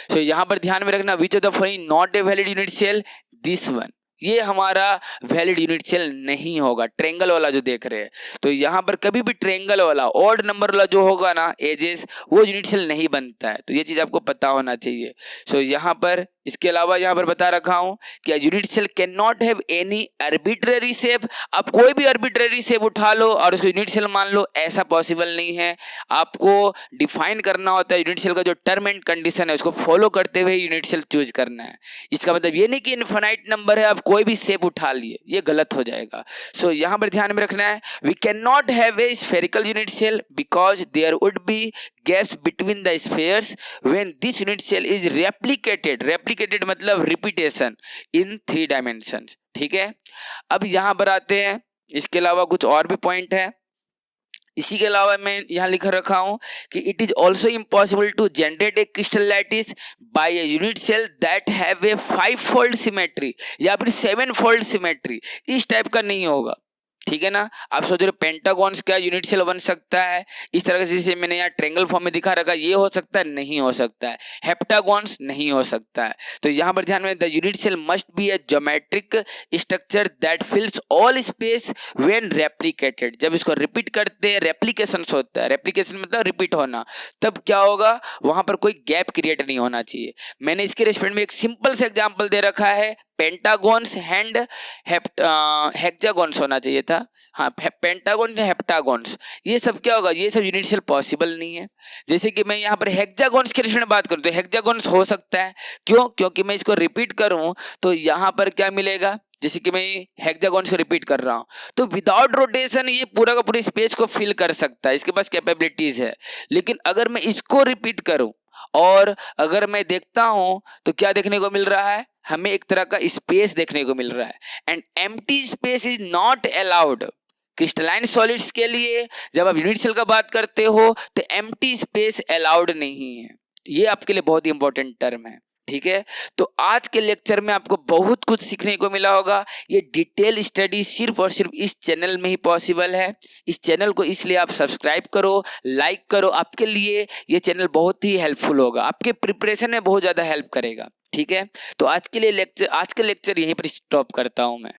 S1: so यहाँ पर ध्यान में रखना, which of the following not a valid unit cell, this one, ये हमारा वैलिड यूनिट सेल नहीं होगा। ट्रेंगल वाला जो देख रहे हैं, तो यहाँ पर कभी भी ट्रेंगल वाला ऑड नंबर वाला जो होगा ना एजेस, वो यूनिट सेल नहीं बनता है। तो ये चीज़ आपको पता होना चाहिए। सो यहाँ पर इसके अलावा यहाँ पर बता रखा हूँ कि unit cell can not have any arbitrary shape. आप कोई भी आर्बिट्रेरी शेप उठा लो और उसको यूनिट सेल मान लो, ऐसा पॉसिबल नहीं है। आपको डिफाइन करना होता है यूनिट सेल का जो टर्म एंड कंडीशन है, उसको फॉलो करते हुए यूनिट सेल चूज करना है। इसका मतलब ये नहीं कि इनफाइनाइट नंबर है, आप कोई भी शेप उठा लिए, ये गलत हो जाएगा। सो यहाँ पर ध्यान में रखना है, we can not have a spherical unit cell because there would be gaps between the spheres when this unit cell is replicated मतलब रिपीटेशन in 3 dimensions। ठीक है, अब यहाँ पर आते हैं, इसके अलावा कुछ और भी पॉइंट है। इसी के अलावा मैं यहाँ लिख रखा हूँ कि it is also impossible to generate a crystal lattice by a unit cell that have a 5-fold symmetry या फिर 7-fold सिमेट्री, इस टाइप का नहीं होगा। ठीक है ना, आप सोच रहे पेंटागॉन्स क्या यूनिट सेल बन सकता है इस तरह से, जैसे मैंने यहाँ ट्रायंगल फॉर्म में दिखा रखा, ये हो सकता है, नहीं हो सकता है। हेप्टागॉन्स नहीं हो सकता है। तो यहाँ पर ध्यान में, the unit cell must be a geometric structure that fills all space when replicated. जब इसको रिपीट करते हैं, रेप्लिकेशन होता है, रेप्लिकेशन मतलब रिपीट होना, तब क्या होगा, वहां पर कोई गैप क्रिएट नहीं होना चाहिए। मैंने इसके रेस्पेक्ट में एक सिंपल सा एग्जाम्पल दे रखा है, पेंटागॉन्स एंड हेक्सागॉन्स होना चाहिए था। हाँ, पेंटागॉन हेप्टागॉन्स, ये सब क्या होगा, ये सब यूनिट सेल पॉसिबल नहीं है। जैसे कि मैं यहाँ पर हेक्सागॉन्स के रिलेशन में बात करूँ तो हेक्सागॉन्स हो सकता है, क्यों, क्योंकि मैं इसको रिपीट करूँ तो यहाँ पर क्या मिलेगा, जैसे कि मैं हेक्सागॉन्स को रिपीट कर रहा हूँ तो विदाउट रोटेशन ये पूरा का पूरा स्पेस को फिल कर सकता है, इसके पास कैपेबिलिटीज है। लेकिन अगर मैं इसको रिपीट करूँ और अगर मैं देखता हूँ तो क्या देखने को मिल रहा है, हमें एक तरह का स्पेस देखने को मिल रहा है। And empty space is not allowed. Crystalline solids के लिए जब आप यूनिट सेल का बात करते हो तो एम्प्टी स्पेस अलाउड नहीं है। ये आपके लिए बहुत ही इंपॉर्टेंट टर्म है। ठीक है, तो आज के लेक्चर में आपको बहुत कुछ सीखने को मिला होगा। ये डिटेल स्टडी सिर्फ और सिर्फ इस चैनल में ही पॉसिबल है। इस चैनल को इसलिए आप सब्सक्राइब करो, लाइक करो, आपके लिए ये चैनल बहुत ही हेल्पफुल होगा, आपके प्रिपरेशन में बहुत ज़्यादा हेल्प करेगा। ठीक है, तो आज के लेक्चर यहीं पर स्टॉप करता हूँ मैं।